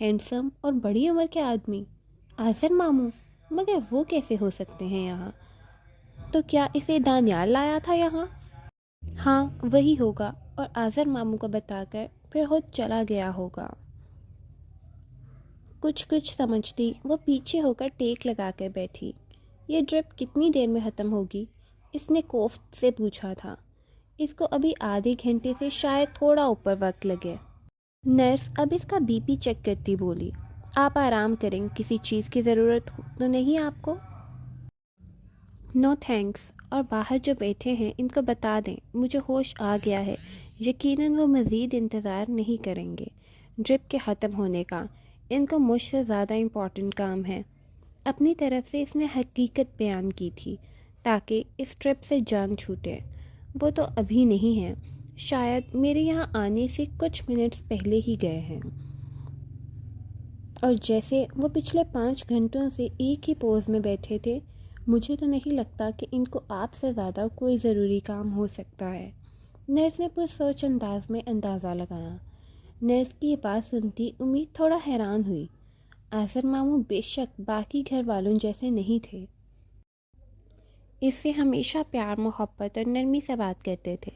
Handsome اور بڑی عمر کے آدمی، آذر ماموں، مگر وہ کیسے ہو سکتے ہیں یہاں؟ تو کیا اسے دانیال لایا تھا یہاں؟ ہاں وہی ہوگا، اور آذر ماموں کو بتا کر پھر خود چلا گیا ہوگا۔ کچھ سمجھتی وہ پیچھے ہو کر ٹیک لگا کر بیٹھی۔ یہ ڈرپ کتنی دیر میں ختم ہوگی؟ اس نے کوفت سے پوچھا تھا۔ اس کو ابھی آدھے گھنٹے سے شاید تھوڑا اوپر وقت لگے۔ نرس اب اس کا بی پی چیک کرتی بولی، آپ آرام کریں، کسی چیز کی ضرورت تو نہیں آپ کو؟ نو تھینکس، اور باہر جو بیٹھے ہیں ان کو بتا دیں مجھے ہوش آ گیا ہے، یقیناً وہ مزید انتظار نہیں کریں گے ڈرپ کے ختم ہونے کا، ان کو مجھ سے زیادہ امپورٹنٹ کام ہے۔ اپنی طرف سے اس نے حقیقت بیان کی تھی تاکہ اس ٹرپ سے جان چھوٹے۔ وہ تو ابھی نہیں ہیں، شاید میرے یہاں آنے سے کچھ منٹس پہلے ہی گئے ہیں، اور جیسے وہ پچھلے 5 گھنٹوں سے ایک ہی پوز میں بیٹھے تھے، مجھے تو نہیں لگتا کہ ان کو آپ سے زیادہ کوئی ضروری کام ہو سکتا ہے۔ نرس نے پرسوچ انداز میں اندازہ لگایا۔ نرس کی یہ بات سنتی امید تھوڑا حیران ہوئی۔ آذر ماموں بے شک باقی گھر والوں جیسے نہیں تھے، اس سے ہمیشہ پیار محبت اور نرمی سے بات کرتے تھے،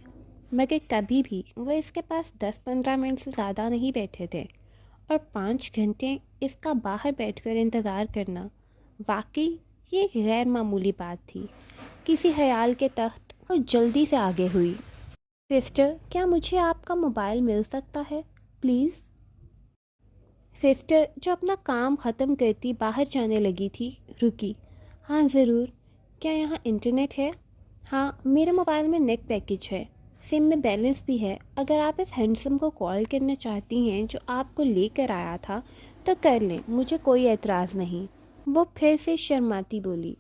مگر کبھی بھی وہ اس کے پاس 10-15 منٹ سے زیادہ نہیں بیٹھے تھے، اور 5 گھنٹے اس کا باہر بیٹھ کر انتظار کرنا واقعی یہ ایک غیر معمولی بات تھی۔ کسی خیال کے تحت وہ جلدی سے آگے ہوئی۔ سسٹر، کیا مجھے آپ کا موبائل مل سکتا ہے پلیز؟ سسٹر جو اپنا کام ختم کرتی باہر جانے لگی تھی رکی۔ ہاں ضرور، کیا یہاں انٹرنیٹ ہے؟ ہاں میرے موبائل میں نیٹ پیکج ہے، سم میں بیلنس بھی ہے، اگر آپ اس ہینڈسم کو کال کرنا چاہتی ہیں جو آپ کو لے کر آیا تھا تو کر لیں، مجھے کوئی اعتراض نہیں۔ وہ پھر سے شرماتی بولی،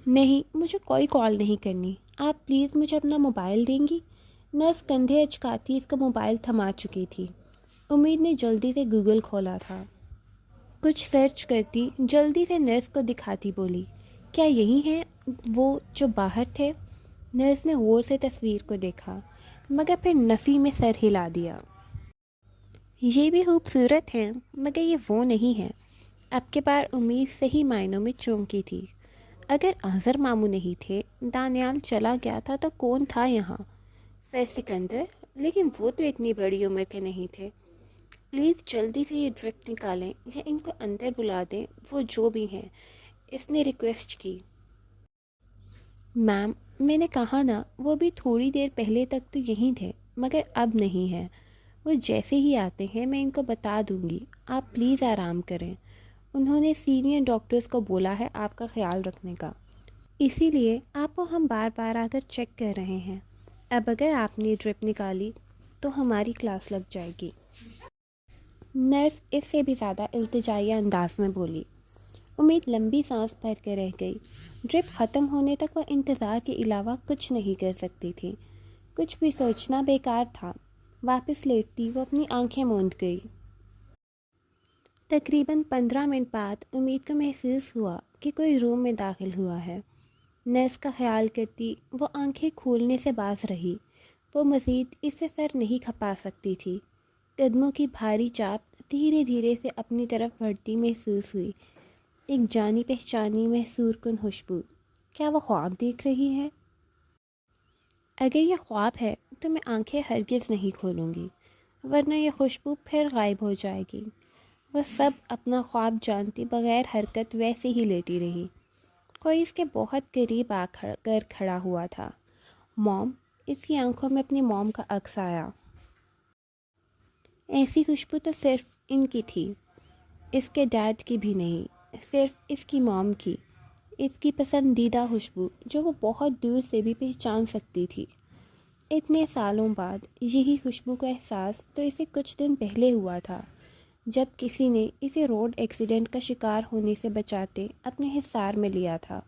نہیں مجھے کوئی کال نہیں کرنی، آپ پلیز مجھے اپنا موبائل دیں گی؟ نرس کندھے اچکاتی اس کا موبائل تھما چکی تھی۔ امید نے جلدی سے گوگل کھولا تھا، کچھ سرچ کرتی جلدی سے نرس کو دکھاتی بولی، کیا یہی ہیں وہ جو باہر تھے؟ نرس نے غور سے تصویر کو دیکھا مگر پھر نفی میں سر ہلا دیا۔ یہ بھی خوبصورت ہیں مگر یہ وہ نہیں ہیں۔ اب کے بار امید صحیح معنوں میں چونکی تھی۔ اگر آذر ماموں نہیں تھے، دانیال چلا گیا تھا تو کون تھا یہاں؟ سر سکندر، لیکن وہ تو اتنی بڑی عمر کے نہیں تھے۔ پلیز جلدی سے یہ ڈرپ نکالیں یا ان کو اندر بلا دیں، وہ جو بھی ہیں، اس نے ریکویسٹ کی۔ میم میں نے کہا نا، وہ بھی تھوڑی دیر پہلے تک تو یہیں تھے مگر اب نہیں ہیں، وہ جیسے ہی آتے ہیں میں ان کو بتا دوں گی، آپ پلیز آرام کریں، انہوں نے سینئر ڈاکٹرز کو بولا ہے آپ کا خیال رکھنے کا، اسی لیے آپ کو ہم بار بار آ کر چیک کر رہے ہیں، اب اگر آپ نے ڈرپ نکالی تو ہماری کلاس لگ جائے گی۔ نرس اس سے بھی زیادہ التجائیہ انداز میں بولی۔ امید لمبی سانس بھر کے رہ گئی۔ ڈرپ ختم ہونے تک وہ انتظار کے علاوہ کچھ نہیں کر سکتی تھی، کچھ بھی سوچنا بیکار تھا۔ واپس لیٹتی وہ اپنی آنکھیں موند گئی۔ تقریباً 15 منٹ بعد امید کو محسوس ہوا کہ کوئی روم میں داخل ہوا ہے۔ نرس کا خیال کرتی وہ آنکھیں کھولنے سے باز رہی، وہ مزید اس سے سر نہیں کھپا سکتی تھی۔ قدموں کی بھاری چاپ دھیرے دھیرے سے اپنی طرف بڑھتی محسوس ہوئی، ایک جانی پہچانی محصور کن خوشبو۔ کیا وہ خواب دیکھ رہی ہے؟ اگر یہ خواب ہے تو میں آنکھیں ہرگز نہیں کھولوں گی، ورنہ یہ خوشبو پھر غائب ہو جائے گی۔ وہ سب اپنا خواب جانتی بغیر حرکت ویسے ہی لیٹی رہی۔ کوئی اس کے بہت قریب آ کر کھڑا ہوا تھا۔ موم، اس کی آنکھوں میں اپنی موم کا عکس آیا۔ ایسی خوشبو تو صرف ان کی تھی، اس کے ڈیڈ کی بھی نہیں، صرف اس کی موم کی، اس کی پسندیدہ خوشبو جو وہ بہت دور سے بھی پہچان سکتی تھی۔ اتنے سالوں بعد یہی خوشبو کا احساس تو اسے کچھ دن پہلے ہوا تھا، جب کسی نے اسے روڈ ایکسیڈنٹ کا شکار ہونے سے بچاتے اپنے حصار میں لیا تھا۔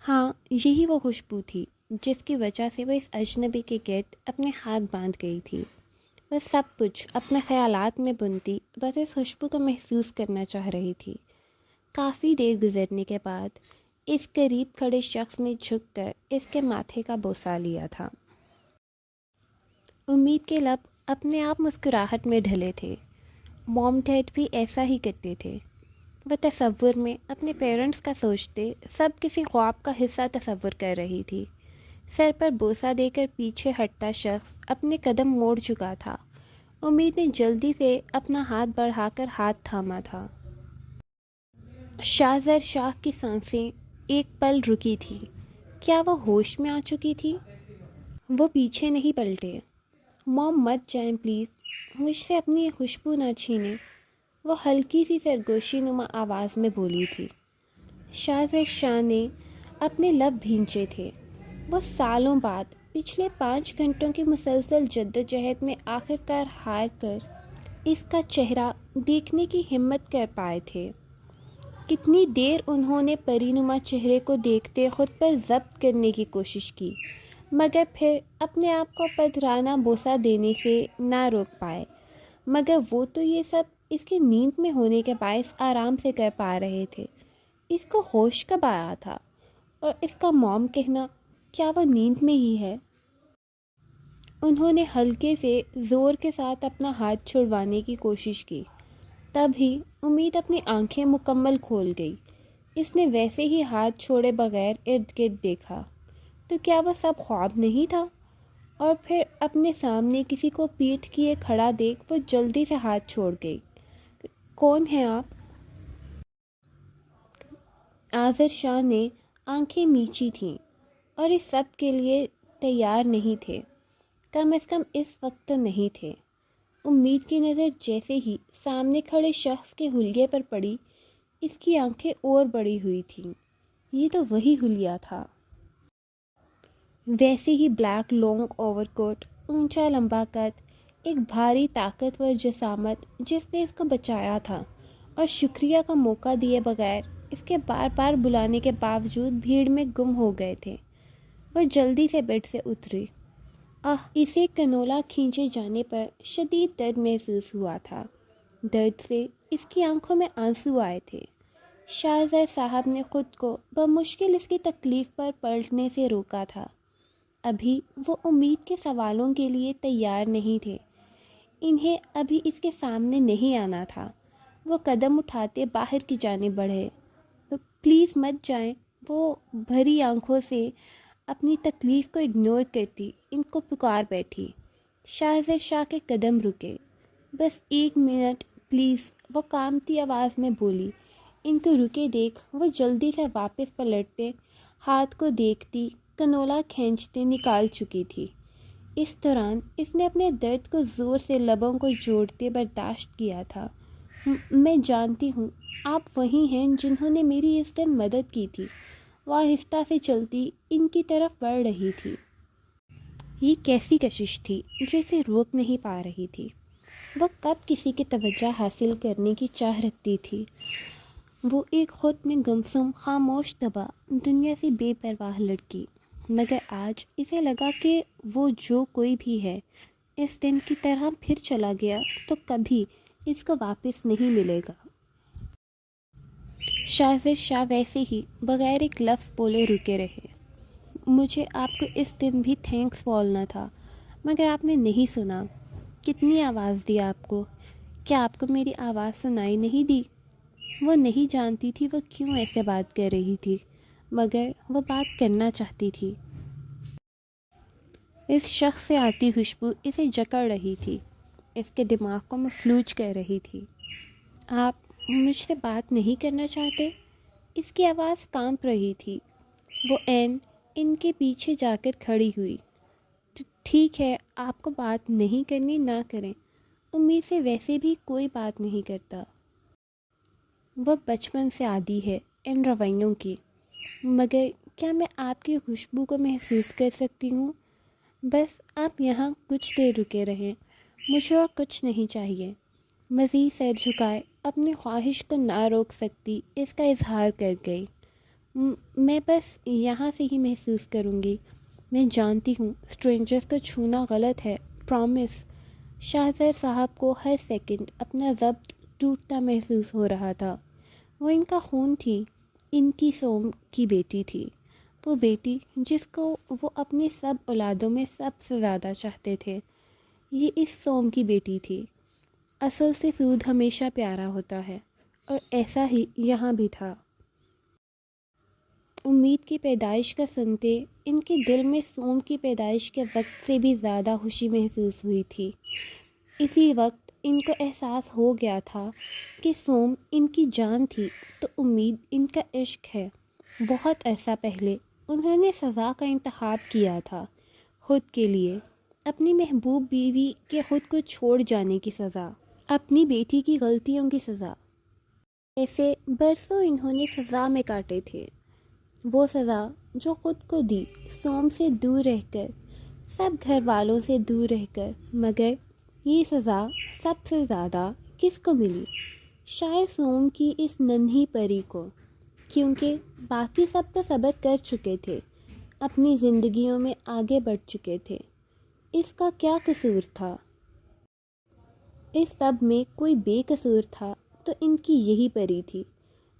ہاں یہی وہ خوشبو تھی جس کی وجہ سے وہ اس اجنبی کے گرد اپنے ہاتھ باندھ گئی تھی۔ وہ سب کچھ اپنے خیالات میں بنتی بس اس خوشبو کو محسوس کرنا چاہ رہی تھی۔ کافی دیر گزرنے کے بعد اس قریب کھڑے شخص نے جھک کر اس کے ماتھے کا بوسہ لیا تھا۔ امید کے لب اپنے آپ مسکراہٹ میں ڈھلے تھے۔ موم ڈیڈ بھی ایسا ہی کرتے تھے۔ وہ تصور میں اپنے پیرنٹس کا سوچتے سب کسی خواب کا حصہ تصور کر رہی تھی۔ سر پر بوسہ دے کر پیچھے ہٹتا شخص اپنے قدم موڑ چکا تھا۔ امید نے جلدی سے اپنا ہاتھ بڑھا کر ہاتھ تھاما تھا۔ شاہ زر شاہ کی سانسیں ایک پل رکی تھی۔ کیا وہ ہوش میں آ چکی تھی؟ وہ پیچھے نہیں پلٹے۔ موم مت جائیں پلیز، مجھ سے اپنی یہ خوشبو نہ چھینیں، وہ ہلکی سی سرگوشی نما آواز میں بولی تھی۔ شاہ زر شاہ نے اپنے لب بھینچے تھے۔ وہ سالوں بعد پچھلے 5 گھنٹوں کی مسلسل جدوجہد میں آخر کار ہار کر اس کا چہرہ دیکھنے کی ہمت کر پائے تھے۔ کتنی دیر انہوں نے پری نما چہرے کو دیکھتے خود پر ضبط کرنے کی کوشش کی، مگر پھر اپنے آپ کو پدرانہ بوسہ دینے سے نہ روک پائے۔ مگر وہ تو یہ سب اس کی نیند میں ہونے کے باعث آرام سے کر پا رہے تھے۔ اس کو ہوش کب آیا تھا؟ اور اس کا موم کہنا، کیا وہ نیند میں ہی ہے؟ انہوں نے ہلکے سے زور کے ساتھ اپنا ہاتھ چھڑوانے کی کوشش کی، تب ہی امید اپنی آنکھیں مکمل کھول گئی۔ اس نے ویسے ہی ہاتھ چھوڑے بغیر ارد گرد دیکھا، تو کیا وہ سب خواب نہیں تھا؟ اور پھر اپنے سامنے کسی کو پیٹھ کیے کھڑا دیکھ وہ جلدی سے ہاتھ چھوڑ گئی۔ کون ہیں آپ؟ آذر شاہ نے آنکھیں میچی تھیں اور اس سب کے لیے تیار نہیں تھے، کم از کم اس وقت تو نہیں تھے۔ امید کی نظر جیسے ہی سامنے کھڑے شخص کے حلیے پر پڑی، اس کی آنکھیں اور بڑی ہوئی تھیں۔ یہ تو وہی حلیہ تھا۔ ویسے ہی بلیک لانگ اوور کوٹ، اونچا لمبا قد، ایک بھاری طاقتور جسامت جس نے اس کو بچایا تھا اور شکریہ کا موقع دیے بغیر اس کے بار بار بلانے کے باوجود بھیڑ میں گم ہو گئے تھے۔ وہ جلدی سے بیڈ سے اتری۔ اسے کنولا کھینچے جانے پر شدید درد محسوس ہوا تھا۔ درد سے اس کی آنکھوں میں آنسو آئے تھے۔ شاہ زر صاحب نے خود کو بمشکل اس کی تکلیف پر پلٹنے سے روکا تھا۔ ابھی وہ امید کے سوالوں کے لیے تیار نہیں تھے۔ انہیں ابھی اس کے سامنے نہیں آنا تھا۔ وہ قدم اٹھاتے باہر کی جانب بڑھے۔ پلیز مت جائیں، وہ بھری آنکھوں سے اپنی تکلیف کو اگنور کرتی ان کو پکار بیٹھی۔ شاہ زر شاہ کے قدم رکے۔ بس 1 منٹ پلیز، وہ کانپتی آواز میں بولی۔ ان کو رکے دیکھ وہ جلدی سے واپس پلٹتے، ہاتھ کو دیکھتی، کنولا کھینچتے نکال چکی تھی۔ اس دوران اس نے اپنے درد کو زور سے لبوں کو جوڑتے برداشت کیا تھا۔ میں جانتی ہوں آپ وہی ہیں جنہوں نے میری اس دن مدد کی تھی۔ وہ آہستہ سے چلتی ان کی طرف بڑھ رہی تھی۔ یہ کیسی کشش تھی جو اسے روک نہیں پا رہی تھی؟ وہ کب کسی کی توجہ حاصل کرنے کی چاہ رکھتی تھی؟ وہ ایک خود میں گمسم، خاموش طبع، دنیا سے بے پرواہ لڑکی، مگر آج اسے لگا کہ وہ جو کوئی بھی ہے اس دن کی طرح پھر چلا گیا تو کبھی اس کو واپس نہیں ملے گا۔ شاہ زر شاہ ویسے ہی بغیر ایک لفظ بولے رکے رہے۔ مجھے آپ کو اس دن بھی تھینکس بولنا تھا، مگر آپ نے نہیں سنا۔ کتنی آواز دی آپ کو؟ کیا آپ کو میری آواز سنائی نہیں دی؟ وہ نہیں جانتی تھی وہ کیوں ایسے بات کر رہی تھی، مگر وہ بات کرنا چاہتی تھی۔ اس شخص سے آتی خوشبو اسے جکڑ رہی تھی، اس کے دماغ کو مفلوج کر رہی تھی۔ آپ مجھ سے بات نہیں کرنا چاہتے؟ اس کی آواز کانپ رہی تھی۔ وہ ان کے پیچھے جا کر کھڑی ہوئی۔ ٹھیک ہے، آپ کو بات نہیں کرنی نہ کریں، امید سے ویسے بھی کوئی بات نہیں کرتا۔ وہ بچپن سے عادی ہے ان رویوں کی، مگر کیا میں آپ کی خوشبو کو محسوس کر سکتی ہوں؟ بس آپ یہاں کچھ دیر رکے رہیں، مجھے اور کچھ نہیں چاہیے۔ مزید سر جھکائے اپنی خواہش کو نہ روک سکتی اس کا اظہار کر گئی۔ میں بس یہاں سے ہی محسوس کروں گی۔ میں جانتی ہوں اسٹرینجرز کو چھونا غلط ہے، پرامس۔ شاہ زر صاحب کو ہر سیکنڈ اپنا ضبط ٹوٹتا محسوس ہو رہا تھا۔ وہ ان کا خون تھی، ان کی سوم کی بیٹی تھی، وہ بیٹی جس کو وہ اپنی سب اولادوں میں سب سے زیادہ چاہتے تھے۔ یہ اس سوم کی بیٹی تھی۔ اصل سے سود ہمیشہ پیارا ہوتا ہے، اور ایسا ہی یہاں بھی تھا۔ امید کی پیدائش کا سنتے ان کے دل میں سوم کی پیدائش کے وقت سے بھی زیادہ خوشی محسوس ہوئی تھی۔ اسی وقت ان کو احساس ہو گیا تھا کہ سوم ان کی جان تھی تو امید ان کا عشق ہے۔ بہت عرصہ پہلے انہوں نے سزا کا انتخاب کیا تھا، خود کے لیے، اپنی محبوب بیوی کے خود کو چھوڑ جانے کی سزا، اپنی بیٹی کی غلطیوں کی سزا۔ ایسے برسوں انہوں نے سزا میں کاٹے تھے، وہ سزا جو خود کو دی، سوم سے دور رہ کر، سب گھر والوں سے دور رہ کر۔ مگر یہ سزا سب سے زیادہ کس کو ملی؟ شاید سوم کی اس ننھی پری کو، کیونکہ باقی سب تو صبر کر چکے تھے، اپنی زندگیوں میں آگے بڑھ چکے تھے۔ اس کا کیا قصور تھا؟ اس سب میں کوئی بے قصور تھا تو ان کی یہی پری تھی،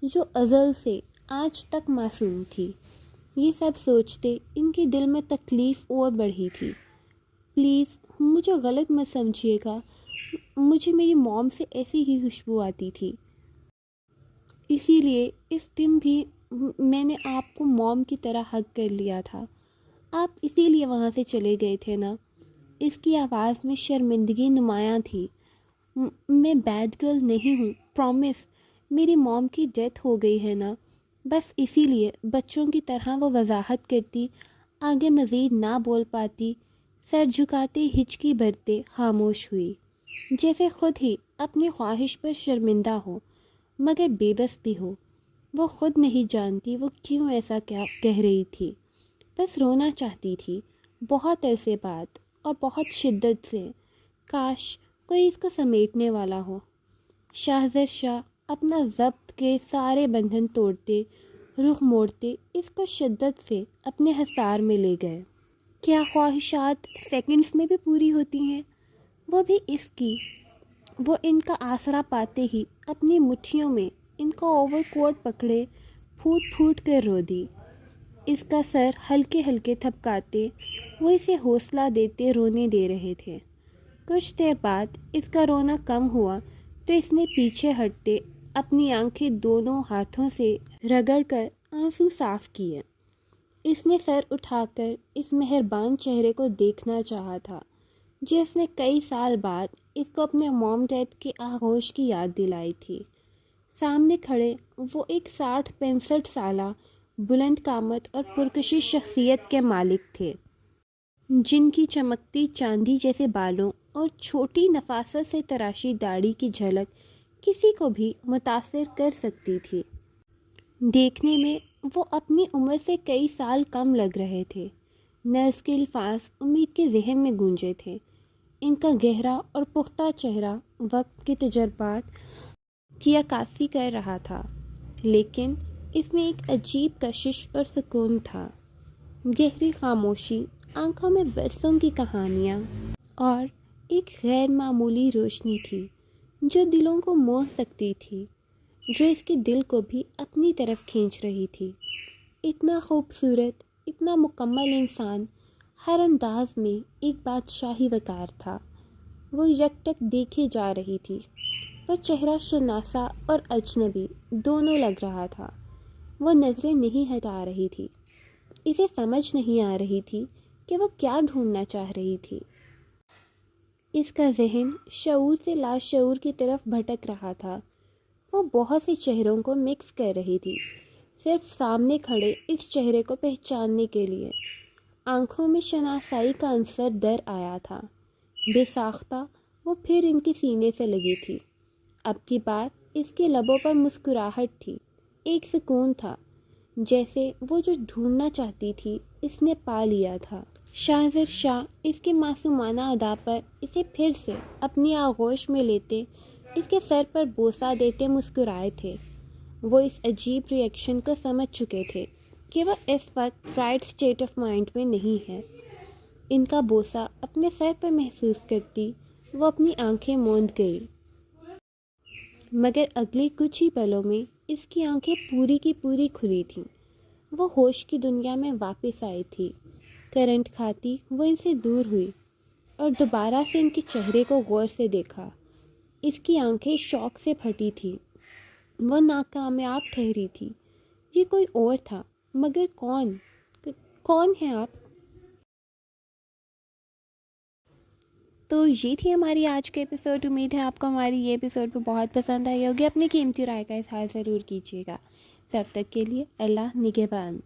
جو ازل سے آج تک معصوم تھی۔ یہ سب سوچتے ان کے دل میں تکلیف اور بڑھی تھی۔ پلیز مجھے غلط مت سمجھیے گا، مجھے میری موم سے ایسی ہی خوشبو آتی تھی، اسی لیے اس دن بھی میں نے آپ کو موم کی طرح حگ کر لیا تھا۔ آپ اسی لیے وہاں سے چلے گئے تھے نا؟ اس کی آواز میں شرمندگی نمایاں تھی۔ میں بیڈ گرل نہیں ہوں، پرومس۔ میری موم کی ڈیتھ ہو گئی ہے نا، بس اسی لیے بچوں کی طرح وہ وضاحت کرتی، آگے مزید نہ بول پاتی، سر جھکاتے ہچکی بھرتے خاموش ہوئی، جیسے خود ہی اپنی خواہش پر شرمندہ ہو مگر بے بس بھی ہو۔ وہ خود نہیں جانتی وہ کیوں ایسا کہہ رہی تھی، بس رونا چاہتی تھی، بہت عرصے بعد اور بہت شدت سے۔ کاش کوئی اس کو سمیٹنے والا ہو۔ شاہزر شاہ اپنا ضبط کے سارے بندھن توڑتے، رخ موڑتے اس کو شدت سے اپنے حصار میں لے گئے۔ کیا خواہشات سیکنڈز میں بھی پوری ہوتی ہیں؟ وہ بھی اس کی۔ وہ ان کا آسرا پاتے ہی اپنی مٹھیوں میں ان کا اوور کوٹ پکڑے پھوٹ پھوٹ کر رو دی۔ اس کا سر ہلکے ہلکے تھپکاتے وہ اسے حوصلہ دیتے رونے دے رہے تھے۔ کچھ دیر بعد اس کا رونا کم ہوا تو اس نے پیچھے ہٹتے اپنی آنکھیں دونوں ہاتھوں سے رگڑ کر آنسو صاف کیے۔ اس نے سر اٹھا کر اس مہربان چہرے کو دیکھنا چاہا تھا، جس نے کئی سال بعد اس کو اپنے موم ڈیڈ کے آغوش کی یاد دلائی تھی۔ سامنے کھڑے وہ ایک 60-65 سالہ بلند قامت اور پرکشش شخصیت کے مالک تھے، جن کی چمکتی چاندی جیسے بالوں اور چھوٹی نفاست سے تراشی داڑھی کی جھلک کسی کو بھی متاثر کر سکتی تھی۔ دیکھنے میں وہ اپنی عمر سے کئی سال کم لگ رہے تھے۔ نرس کے الفاظ امید کے ذہن میں گونجے تھے۔ ان کا گہرا اور پختہ چہرہ وقت کے تجربات کی عکاسی کر رہا تھا، لیکن اس میں ایک عجیب کشش اور سکون تھا۔ گہری خاموشی، آنکھوں میں برسوں کی کہانیاں، اور ایک غیر معمولی روشنی تھی جو دلوں کو موہ سکتی تھی، جو اس کے دل کو بھی اپنی طرف کھینچ رہی تھی۔ اتنا خوبصورت، اتنا مکمل انسان، ہر انداز میں ایک بادشاہی وقار تھا۔ وہ یکٹک دیکھی جا رہی تھی۔ وہ چہرہ شناسا اور اجنبی دونوں لگ رہا تھا۔ وہ نظریں نہیں ہٹا رہی تھی۔ اسے سمجھ نہیں آ رہی تھی کہ وہ کیا ڈھونڈنا چاہ رہی تھی۔ اس کا ذہن شعور سے لاشعور کی طرف بھٹک رہا تھا۔ وہ بہت سے چہروں کو مکس کر رہی تھی، صرف سامنے کھڑے اس چہرے کو پہچاننے کے لیے۔ آنکھوں میں شناسائی کا عنصر در آیا تھا۔ بے ساختہ وہ پھر ان کے سینے سے لگی تھی۔ اب کی بار اس کے لبوں پر مسکراہٹ تھی، ایک سکون تھا، جیسے وہ جو ڈھونڈنا چاہتی تھی اس نے پا لیا تھا۔ شاہزر شاہ اس کے معصومانہ ادا پر اسے پھر سے اپنی آغوش میں لیتے، اس کے سر پر بوسہ دیتے مسکرائے تھے۔ وہ اس عجیب ری ایکشن کو سمجھ چکے تھے کہ وہ اس وقت رائٹ اسٹیٹ آف مائنڈ میں نہیں ہے۔ ان کا بوسہ اپنے سر پر محسوس کرتی وہ اپنی آنکھیں موند گئی، مگر اگلے کچھ ہی پلوں میں اس کی آنکھیں پوری کی پوری کھلی تھیں۔ وہ ہوش کی دنیا میں واپس آئی تھی۔ کرنٹ کھاتی وہ ان سے دور ہوئی اور دوبارہ سے ان کے چہرے کو غور سے دیکھا۔ اس کی آنکھیں شوق سے پھٹی تھیں، وہ ناکامیاب ٹھہری تھی۔ یہ کوئی اور تھا، مگر کون ہیں آپ؟ تو یہ تھی ہماری آج کے ایپیسوڈ۔ امید ہے آپ کو ہماری یہ ایپیسوڈ بھی بہت پسند آئی ہوگی۔ اپنی قیمتی رائے کا اظہار ضرور کیجیے گا۔ تب تک کے لیے اللہ نگہبان۔